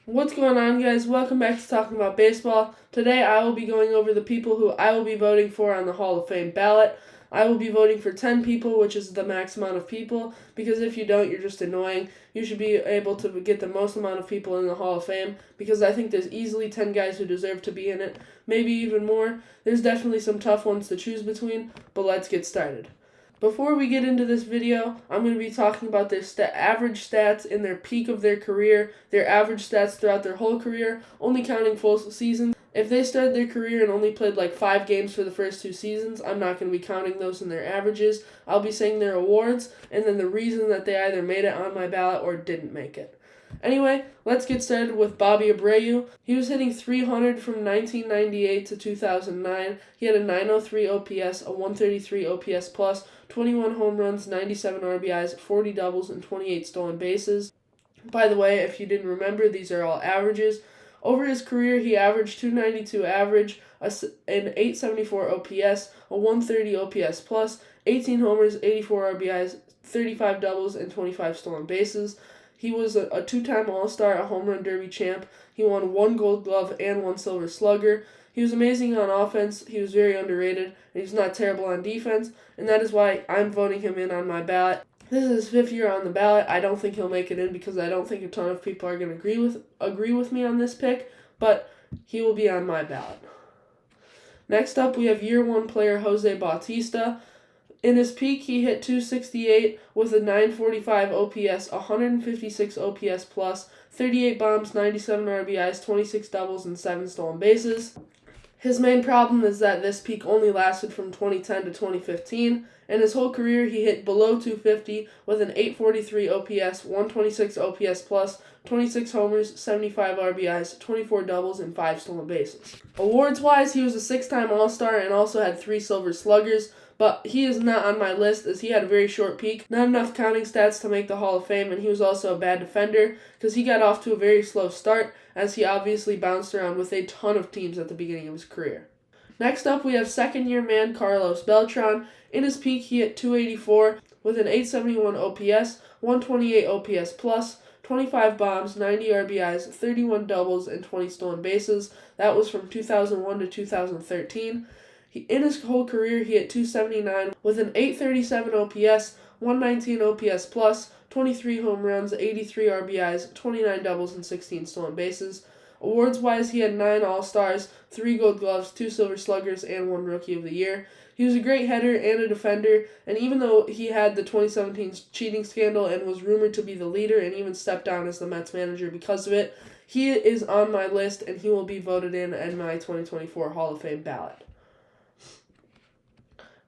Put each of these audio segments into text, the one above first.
What's going on, guys? Welcome back to Talking About Baseball. Today I will be going over the people who I will be voting for on the Hall of Fame ballot. I will be voting for 10 people, which is the max amount of people, because if you don't, you're just annoying. You should be able to get the most amount of people in the Hall of Fame, because I think there's easily 10 guys who deserve to be in it, maybe even more. There's definitely some tough ones to choose between, but let's get started. Before we get into this video, I'm going to be talking about their average stats in their peak of their career, their average stats throughout their whole career, only counting full seasons. If they started their career and only played like 5 games for the first 2 seasons, I'm not going to be counting those in their averages. I'll be saying their awards and then the reason that they either made it on my ballot or didn't make it. Anyway, let's get started with Bobby Abreu. He was hitting .300 from 1998 to 2009. He had a .903 OPS, a .133 OPS plus, 21 home runs, 97 RBIs, 40 doubles, and 28 stolen bases. By the way, if you didn't remember, these are all averages. Over his career, he averaged .292 average, an .874 OPS, a .130 OPS plus, 18 homers, 84 RBIs, 35 doubles, and 25 stolen bases. He was a 2-time All-Star, a Home Run Derby champ. He won 1 Gold Glove and 1 Silver Slugger. He was amazing on offense. He was very underrated, and he's not terrible on defense, and that is why I'm voting him in on my ballot. This is his 5th year on the ballot. I don't think he'll make it in because I don't think a ton of people are going to agree with me on this pick, but he will be on my ballot. Next up, we have year 1 player Jose Bautista. In his peak, he hit .268 with a .945 OPS, 156 OPS plus, 38 bombs, 97 RBIs, 26 doubles, and 7 stolen bases. His main problem is that this peak only lasted from 2010 to 2015. In his whole career, he hit below .250 with an .843 OPS, 126 OPS plus, 26 homers, 75 RBIs, 24 doubles, and 5 stolen bases. Awards-wise, he was a 6-time All-Star and also had 3 Silver Sluggers, but he is not on my list as he had a very short peak, not enough counting stats to make the Hall of Fame, and he was also a bad defender because he got off to a very slow start as he obviously bounced around with a ton of teams at the beginning of his career. Next up, we have second-year man Carlos Beltran. In his peak, he hit .284 with an .871 OPS, 128 OPS plus, 25 bombs, 90 RBIs, 31 doubles, and 20 stolen bases. That was from 2001 to 2013. In his whole career, he hit .279 with an .837 OPS, 119 OPS plus, 23 home runs, 83 RBIs, 29 doubles, and 16 stolen bases. Awards-wise, he had 9 All-Stars, 3 Gold Gloves, 2 Silver Sluggers, and 1 Rookie of the Year. He was a great hitter and a defender, and even though he had the 2017 cheating scandal and was rumored to be the leader and even stepped down as the Mets manager because of it, he is on my list and he will be voted in my 2024 Hall of Fame ballot.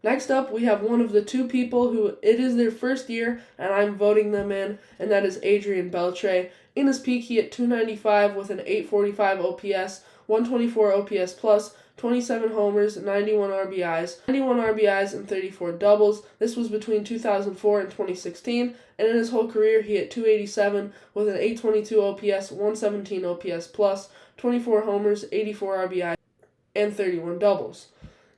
Next up, we have one of the 2 people who it is their first year, and I'm voting them in, and that is Adrian Beltre. In his peak, he hit .295 with an .845 OPS, 124 OPS plus, 27 homers, 91 RBIs, and 34 doubles. This was between 2004 and 2016, and in his whole career, he hit .287 with an .822 OPS, 117 OPS plus, 24 homers, 84 RBIs, and 31 doubles.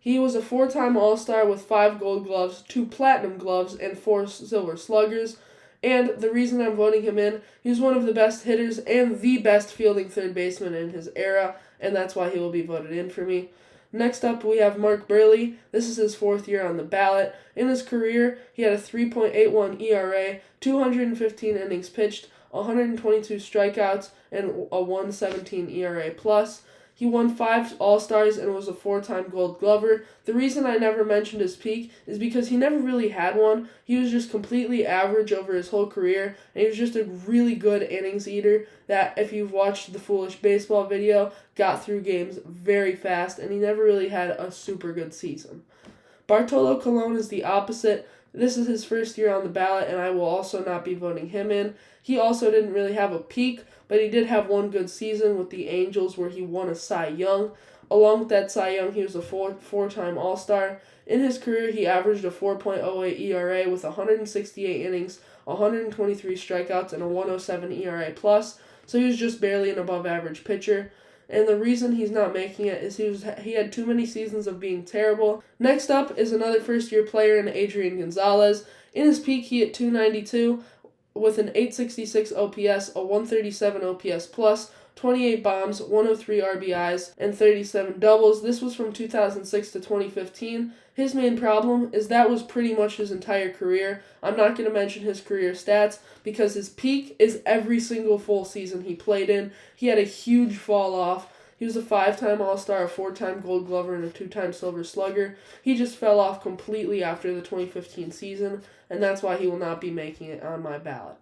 He was a 4-time All-Star with 5 Gold Gloves, 2 Platinum Gloves, and 4 Silver Sluggers. And the reason I'm voting him in, he was one of the best hitters and the best fielding third baseman in his era, and that's why he will be voted in for me. Next up, we have Mark Buehrle. This is his 4th year on the ballot. In his career, he had a 3.81 ERA, 215 innings pitched, 122 strikeouts, and a 1.17 ERA plus. He won 5 All-Stars and was a 4-time Gold Glover. The reason I never mentioned his peak is because he never really had one. He was just completely average over his whole career, and he was just a really good innings eater that, if you've watched the Foolish Baseball video, got through games very fast, and he never really had a super good season. Bartolo Colon is the opposite. This is his 1st year on the ballot, and I will also not be voting him in. He also didn't really have a peak, but he did have 1 good season with the Angels where he won a Cy Young. Along with that Cy Young, he was a 4-time All-Star. In his career, he averaged a 4.08 ERA with 168 innings, 123 strikeouts, and a 1.07 ERA plus, so he was just barely an above-average pitcher. And the reason he's not making it is he had too many seasons of being terrible. Next up is another first-year player in Adrian Gonzalez. In his peak, he hit .292 with an .866 OPS, a 137 OPS plus, 28 bombs, 103 RBIs, and 37 doubles. This was from 2006 to 2015. His main problem is that was pretty much his entire career. I'm not going to mention his career stats because his peak is every single full season he played in. He had a huge fall off. He was a 5-time All-Star, a 4-time Gold Glover, and a 2-time Silver Slugger. He just fell off completely after the 2015 season, and that's why he will not be making it on my ballot.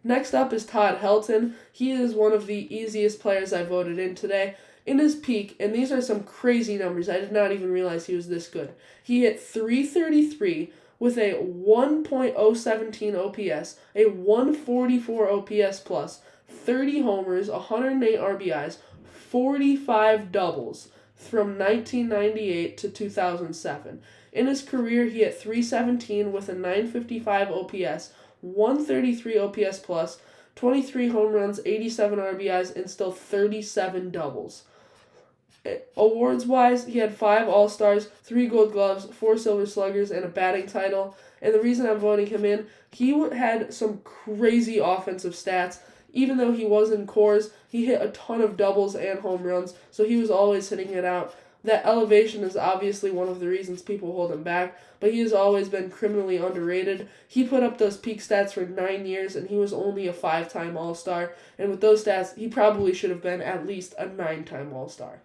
Next up is Todd Helton. He is one of the easiest players I voted in today. In his peak, and these are some crazy numbers, I did not even realize he was this good. He hit .333 with a 1.017 OPS, a 144 OPS plus, 30 homers, 108 RBIs, 45 doubles from 1998 to 2007. In his career, he hit .317 with a 955 OPS, 133 OPS plus, 23 home runs, 87 RBIs, and still 37 doubles. Awards-wise, he had 5 All-Stars, 3 Gold Gloves, 4 Silver Sluggers, and a batting title. And the reason I'm voting him in, he had some crazy offensive stats. Even though he was in cores, he hit a ton of doubles and home runs, so he was always hitting it out. That elevation is obviously one of the reasons people hold him back, but he has always been criminally underrated. He put up those peak stats for 9 years, and he was only a 5-time All-Star, and with those stats, he probably should have been at least a 9-time All-Star.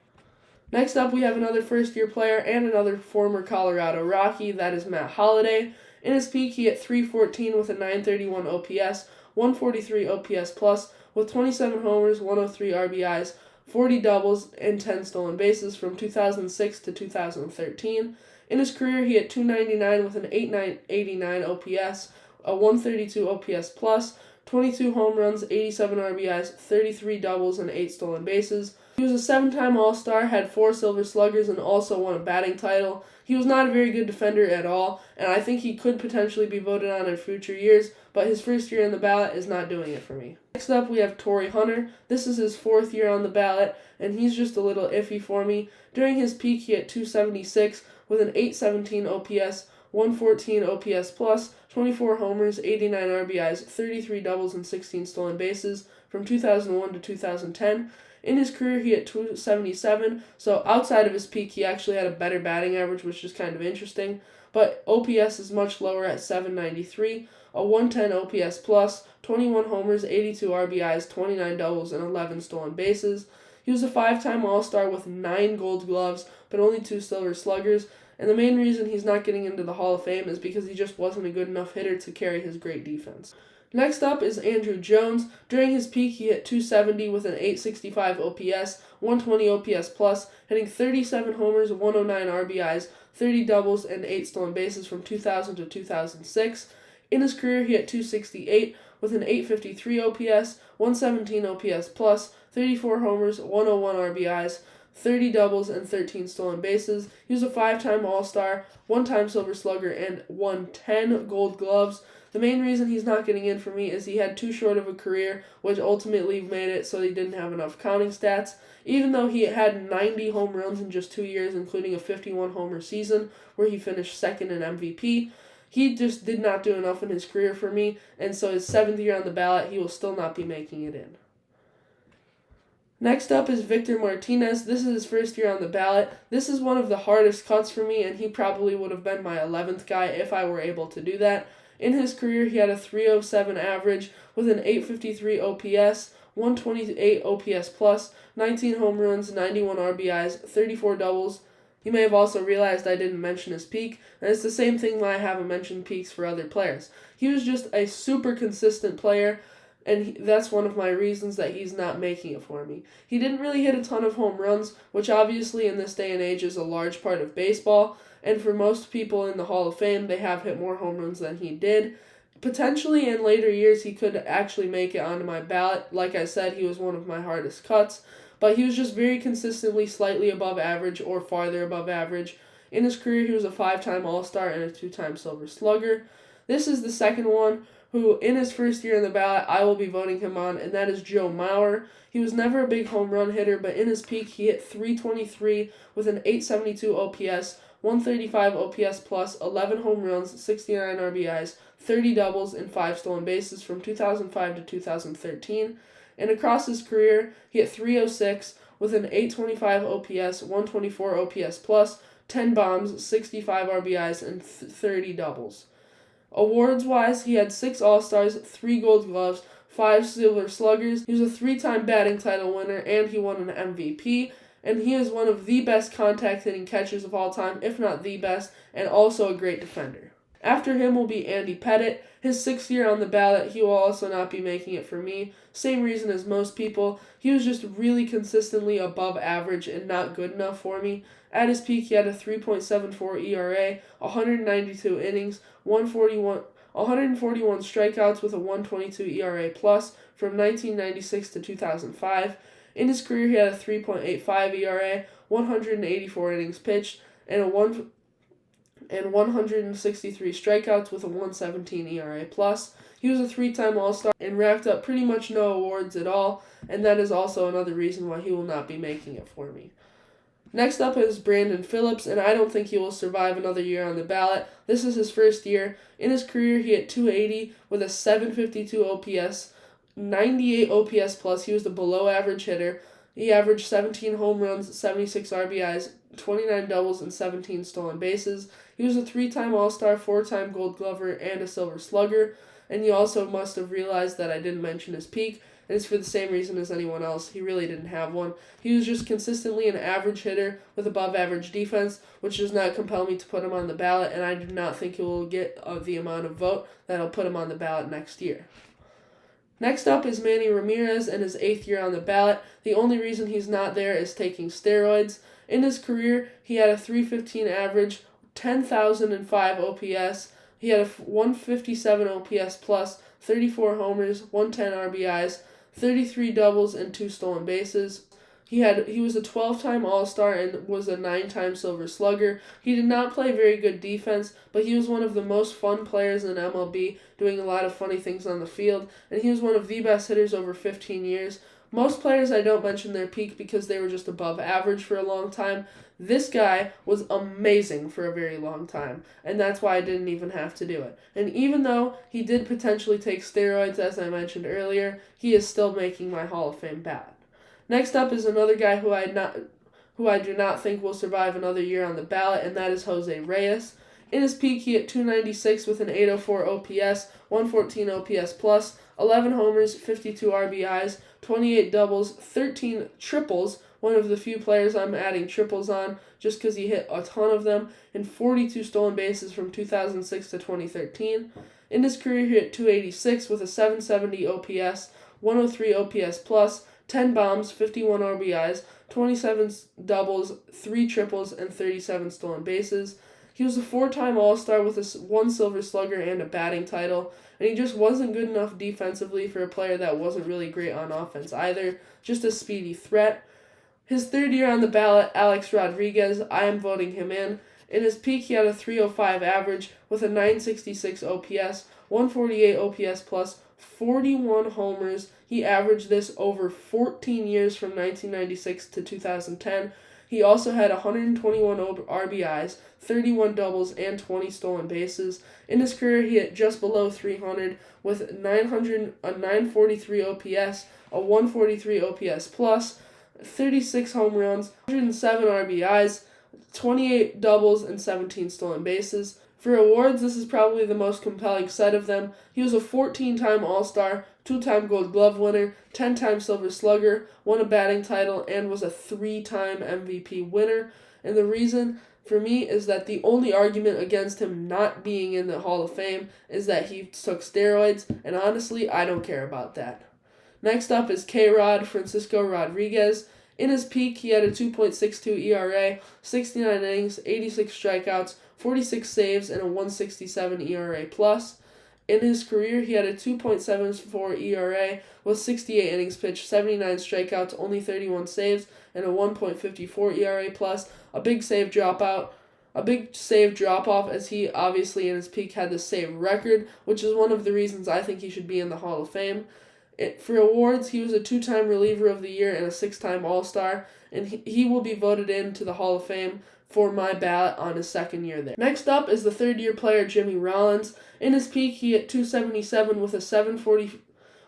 Next up, we have another first-year player and another former Colorado Rocky, that is Matt Holliday. In his peak, he hit .314 with a 931 OPS, 143 OPS plus, with 27 homers, 103 RBIs, 40 doubles, and 10 stolen bases from 2006 to 2013. In his career, he hit .299 with an 889 OPS, a 132 OPS plus, 22 home runs, 87 RBIs, 33 doubles, and 8 stolen bases. He was a 7-time All-Star, had 4 Silver Sluggers, and also won a batting title. He was not a very good defender at all, and I think he could potentially be voted on in future years, but his first year on the ballot is not doing it for me. Next up, we have Torrey Hunter. This is his 4th year on the ballot, and he's just a little iffy for me. During his peak, he hit .276 with an 817 OPS, 114 OPS plus, 24 homers, 89 RBIs, 33 doubles, and 16 stolen bases from 2001 to 2010. In his career, he hit .277, so outside of his peak, he actually had a better batting average, which is kind of interesting. But OPS is much lower at .793, a 110 OPS plus, 21 homers, 82 RBIs, 29 doubles, and 11 stolen bases. He was a 5-time All-Star with 9 Gold Gloves, but only 2 Silver Sluggers. And the main reason he's not getting into the Hall of Fame is because he just wasn't a good enough hitter to carry his great defense. Next up is Andrew Jones. During his peak, he hit .270 with an 865 OPS, 120 OPS plus, hitting 37 homers, 109 RBIs, 30 doubles, and 8 stolen bases from 2000 to 2006. In his career, he hit .268 with an 853 OPS, 117 OPS plus, 34 homers, 101 RBIs, 30 doubles, and 13 stolen bases. He was a 5-time All-Star, 1-time Silver Slugger, and won 10 Gold Gloves. The main reason he's not getting in for me is he had too short of a career, which ultimately made it so he didn't have enough counting stats. Even though he had 90 home runs in just 2 years, including a 51-homer season where he finished 2nd in MVP, he just did not do enough in his career for me, and so his 7th year on the ballot, he will still not be making it in. Next up is Victor Martinez. This is his first year on the ballot. This is one of the hardest cuts for me, and he probably would have been my 11th guy if I were able to do that. In his career, he had a .307 average with an 853 OPS, 128 OPS plus, 19 home runs, 91 RBIs, 34 doubles. You may have also realized I didn't mention his peak, and it's the same thing why I haven't mentioned peaks for other players. He was just a super consistent player, and that's one of my reasons that he's not making it for me. He didn't really hit a ton of home runs, which obviously in this day and age is a large part of baseball, and for most people in the Hall of Fame, they have hit more home runs than he did. Potentially in later years, he could actually make it onto my ballot. Like I said, he was one of my hardest cuts, but he was just very consistently slightly above average or farther above average. In his career, he was a 5-time All-Star and a 2-time Silver Slugger. This is the second one who, in his first year in the ballot, I will be voting him on, and that is Joe Mauer. He was never a big home run hitter, but in his peak, he hit .323 with an 872 OPS, 135 OPS plus, 11 home runs, 69 RBIs, 30 doubles, and 5 stolen bases from 2005 to 2013. And across his career, he hit .306 with an .825 OPS, .124 OPS plus, 10 bombs, 65 RBIs, and 30 doubles. Awards-wise, he had 6 All-Stars, 3 Gold Gloves, 5 Silver Sluggers. He was a 3-time batting title winner, and he won an MVP. And he is one of the best contact-hitting catchers of all time, if not the best, and also a great defender. After him will be Andy Pettitte. His 6th year on the ballot, he will also not be making it for me. Same reason as most people. He was just really consistently above average and not good enough for me. At his peak, he had a 3.74 ERA, 192 innings, 141 strikeouts with a 1.22 ERA plus from 1996 to 2005. In his career, he had a 3.85 ERA, 184 innings pitched, and 163 strikeouts with a 1.17 ERA plus. He was a 3-time All-Star and racked up pretty much no awards at all, and that is also another reason why he will not be making it for me. Next up is Brandon Phillips, and I don't think he will survive another year on the ballot. This is his first year. In his career, he hit .280 with a 752 OPS, 98 OPS plus. He was the below-average hitter. He averaged 17 home runs, 76 RBIs, 29 doubles, and 17 stolen bases. He was a 3-time All-Star, 4-time Gold Glover, and a Silver Slugger. And you also must have realized that I didn't mention his peak, and it's for the same reason as anyone else. He really didn't have one. He was just consistently an average hitter with above-average defense, which does not compel me to put him on the ballot, and I do not think he will get the amount of vote that'll put him on the ballot next year. Next up is Manny Ramirez in his 8th year on the ballot. The only reason he's not there is taking steroids. In his career, he had a .315 average, 10,005 OPS. He had a 157 OPS plus, 34 homers, 110 RBIs, 33 doubles, and 2 stolen bases. He was a 12-time All-Star and was a 9-time Silver Slugger. He did not play very good defense, but he was one of the most fun players in MLB, doing a lot of funny things on the field, and he was one of the best hitters over 15 years. Most players I don't mention their peak because they were just above average for a long time. This guy was amazing for a very long time, and that's why I didn't even have to do it. And even though he did potentially take steroids, as I mentioned earlier, he is still making my Hall of Fame ballot. Next up is another guy who I do not think will survive another year on the ballot, and that is Jose Reyes. In his peak, he hit .296 with an 804 OPS, 114 OPS plus, 11 homers, 52 RBIs, 28 doubles, 13 triples, one of the few players I'm adding triples on just because he hit a ton of them, and 42 stolen bases from 2006 to 2013. In his career, he hit .286 with a 770 OPS, 103 OPS plus, 10 bombs, 51 RBIs, 27 doubles, 3 triples, and 37 stolen bases. He was a 4-time All-Star with 1 Silver Slugger and a batting title, and he just wasn't good enough defensively for a player that wasn't really great on offense either, just a speedy threat. His 3rd year on the ballot, Alex Rodriguez, I am voting him in. In his peak, he had a .305 average with a 966 OPS, 148 OPS plus, 41 homers. He averaged this over 14 years from 1996 to 2010. He also had 121 RBIs, 31 doubles, and 20 stolen bases. In his career, he hit just below 300 with a 943 OPS, a 143 OPS plus, 36 home runs, 107 RBIs, 28 doubles, and 17 stolen bases. For awards, this is probably the most compelling set of them. He was a 14-time All-Star, 2-time Gold Glove winner, 10-time Silver Slugger, won a batting title, and was a 3-time MVP winner. And the reason for me is that the only argument against him not being in the Hall of Fame is that he took steroids, and honestly, I don't care about that. Next up is K-Rod, Francisco Rodriguez. In his peak, he had a 2.62 ERA, 69 innings, 86 strikeouts, 46 saves, and a 167 ERA plus. In his career, he had a 2.74 ERA with 68 innings pitched, 79 strikeouts, only 31 saves, and a 1.54 ERA plus. A big save drop-off, as he obviously in his peak had the save record, which is one of the reasons I think he should be in the Hall of Fame. For awards, he was a 2-time reliever of the year and a 6-time All-Star, and he will be voted into the Hall of Fame for my ballot on his 2nd year there. Next up is the 3rd-year player Jimmy Rollins. In his peak, he hit .277 with a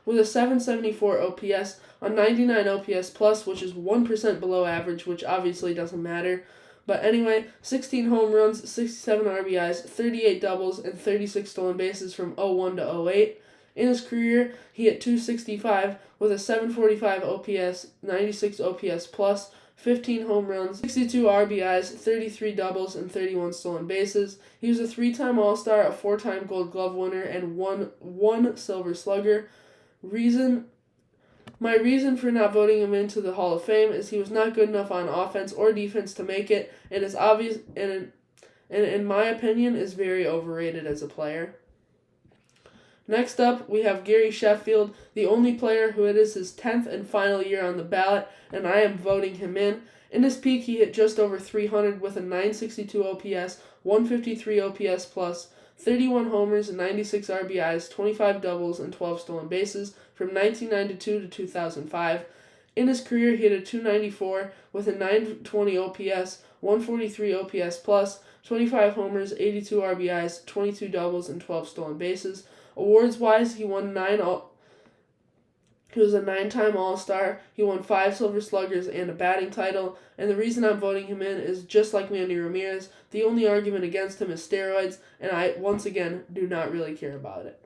with a 774 OPS, a 99 OPS plus, which is 1% below average, which obviously doesn't matter. But anyway, 16 home runs, 67 RBIs, 38 doubles, and 36 stolen bases from 01 to 08. In his career, he hit .265 with a 745 OPS, 96 OPS plus, 15 home runs, 62 RBIs, 33 doubles, and 31 stolen bases. He was a 3-time All-Star, a 4-time Gold Glove winner, and one Silver Slugger. My reason for not voting him into the Hall of Fame is he was not good enough on offense or defense to make it, and is obvious and in my opinion is very overrated as a player. Next up, we have Gary Sheffield, the only player who it is his 10th and final year on the ballot, and I am voting him in. In his peak, he hit just over 300 with a 962 OPS, 153 OPS plus, 31 homers, 96 RBIs, 25 doubles, and 12 stolen bases from 1992 to 2005. In his career, he hit a .294 with a 920 OPS, 143 OPS plus, 25 homers, 82 RBIs, 22 doubles, and 12 stolen bases. Awards-wise, he won He was a 9-time All-Star. He won 5 Silver Sluggers and a batting title. And the reason I'm voting him in is just like Manny Ramirez. The only argument against him is steroids, and I, once again, do not really care about it.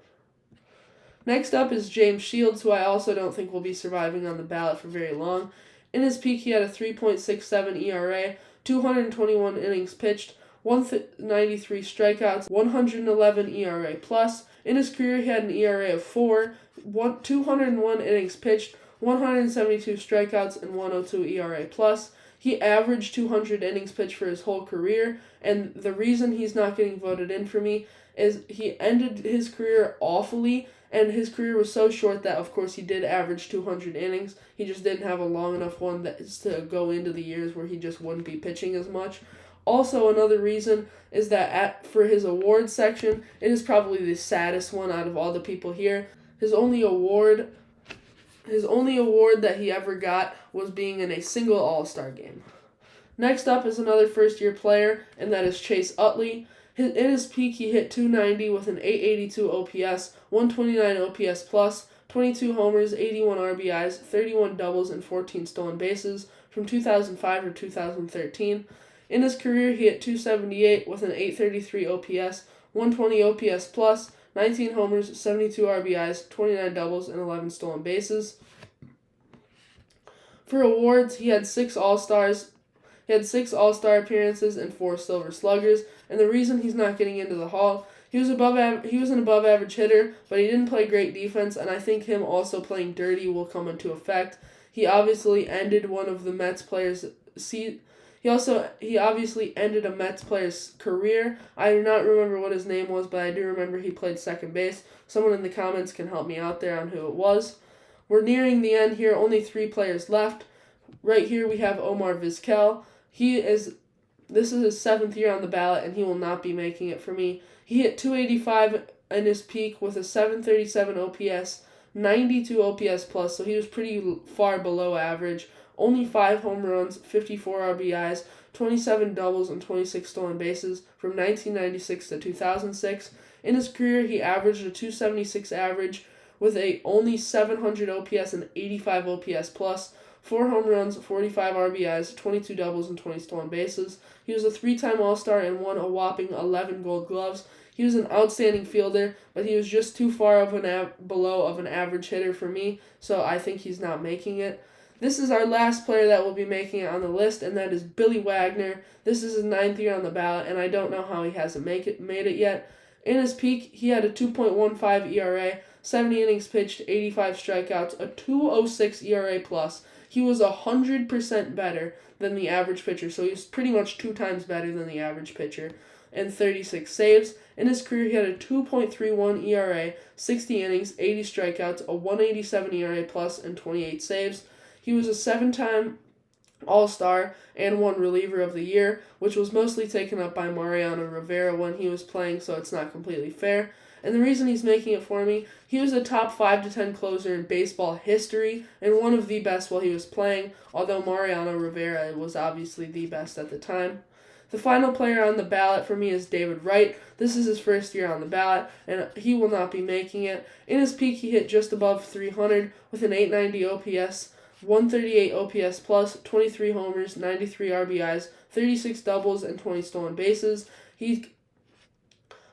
Next up is James Shields, who I also don't think will be surviving on the ballot for very long. In his peak, he had a 3.67 ERA, 221 innings pitched, 193 strikeouts, 111 ERA plus. In his career, he had an ERA of 4, 201 innings pitched, 172 strikeouts, and 102 ERA plus. He averaged 200 innings pitched for his whole career, and the reason he's not getting voted in for me is he ended his career awfully, and his career was so short that, of course, he did average 200 innings. He just didn't have a long enough one that is to go into the years where he just wouldn't be pitching as much. Also, another reason is that for his awards section, it is probably the saddest one out of all the people here. His only award that he ever got was being in a single All-Star game. Next up is another first-year player, and that is Chase Utley. In his peak, he hit .290 with an 882 OPS, 129 OPS plus, 22 homers, 81 RBIs, 31 doubles, and 14 stolen bases from 2005 to 2013. In his career, he hit .278 with an 833 OPS, 120 OPS plus, 19 homers, 72 RBIs, 29 doubles, and 11 stolen bases. For awards, he had 6 All-Stars. He had 6 All-Star appearances and 4 Silver Sluggers, and the reason he's not getting into the Hall, he was an above-average hitter, but he didn't play great defense, and I think him also playing dirty will come into effect. He obviously ended one of the Mets players' He obviously ended a Mets player's career. I do not remember what his name was, but I do remember he played second base. Someone in the comments can help me out there on who it was. We're nearing the end here. Only 3 players left. Right here we have Omar Vizquel. This is his 7th year on the ballot, and he will not be making it for me. He hit .285 in his peak with a 737 OPS, 92 OPS plus, so he was pretty far below average. Only 5 home runs, 54 RBIs, 27 doubles, and 26 stolen bases from 1996 to 2006. In his career, he averaged a .276 average with only 700 OPS and 85 OPS plus, 4 home runs, 45 RBIs, 22 doubles, and 20 stolen bases. He was a 3-time All-Star and won a whopping 11 Gold Gloves. He was an outstanding fielder, but he was just too far below of an average hitter for me, so I think he's not making it. This is our last player that will be making it on the list, and that is Billy Wagner. This is his 9th year on the ballot, and I don't know how he hasn't made it yet. In his peak, he had a 2.15 ERA, 70 innings pitched, 85 strikeouts, a 2.06 ERA plus. He was 100% better than the average pitcher, so he was pretty much 2 times better than the average pitcher, and 36 saves. In his career, he had a 2.31 ERA, 60 innings, 80 strikeouts, a 1.87 ERA plus, and 28 saves. He was a 7-time All-Star and won Reliever of the Year, which was mostly taken up by Mariano Rivera when he was playing, so it's not completely fair. And the reason he's making it for me, he was a top 5 to 10 closer in baseball history and one of the best while he was playing, although Mariano Rivera was obviously the best at the time. The final player on the ballot for me is David Wright. This is his first year on the ballot, and he will not be making it. In his peak, he hit just above 300 with an 890 OPS, 138 OPS plus, 23 homers, 93 RBIs, 36 doubles, and 20 stolen bases.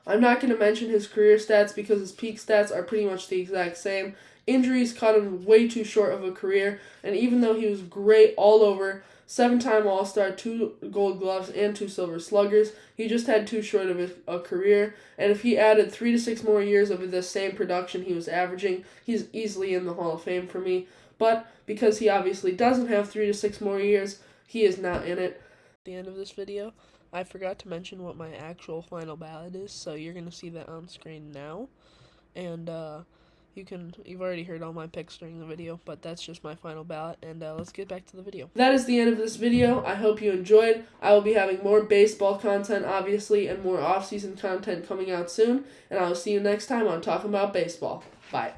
I'm not going to mention his career stats because his peak stats are pretty much the exact same. Injuries cut him way too short of a career, and even though he was great all over, 7-time All-Star, 2 Gold Gloves, and 2 Silver Sluggers, he just had too short of a career, and if he added 3 to 6 more years of the same production he was averaging, he's easily in the Hall of Fame for me. But because he obviously doesn't have 3 to 6 more years, he is not in it. At the end of this video, I forgot to mention what my actual final ballot is, so you're going to see that on screen now. And you've already heard all my picks during the video, but that's just my final ballot, and let's get back to the video. That is the end of this video. I hope you enjoyed. I will be having more baseball content, obviously, and more off-season content coming out soon, and I will see you next time on Talking About Baseball. Bye.